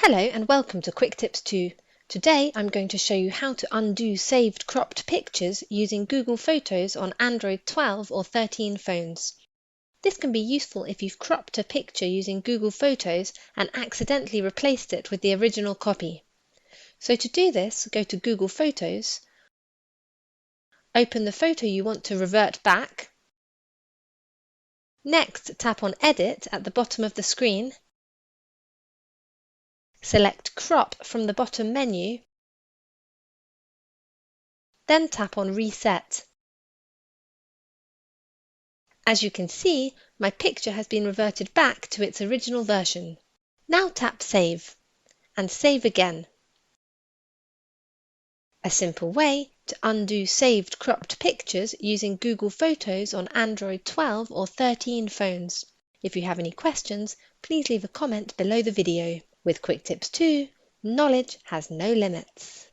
Hello and welcome to QuickTipsTo. Today I'm going to show you how to undo saved cropped pictures using Google Photos on Android 12 or 13 phones. This can be useful if you've cropped a picture using Google Photos and accidentally replaced it with the original copy. So to do this, go to Google Photos, open the photo you want to revert back. Next, tap on Edit at the bottom of the screen. Select Crop from the bottom menu, then tap on Reset. As you can see, my picture has been reverted back to its original version. Now tap Save, and save again. A simple way to undo saved cropped pictures using Google Photos on Android 12 or 13 phones. If you have any questions, please leave a comment below the video. With QuickTipsTo, knowledge has no limits.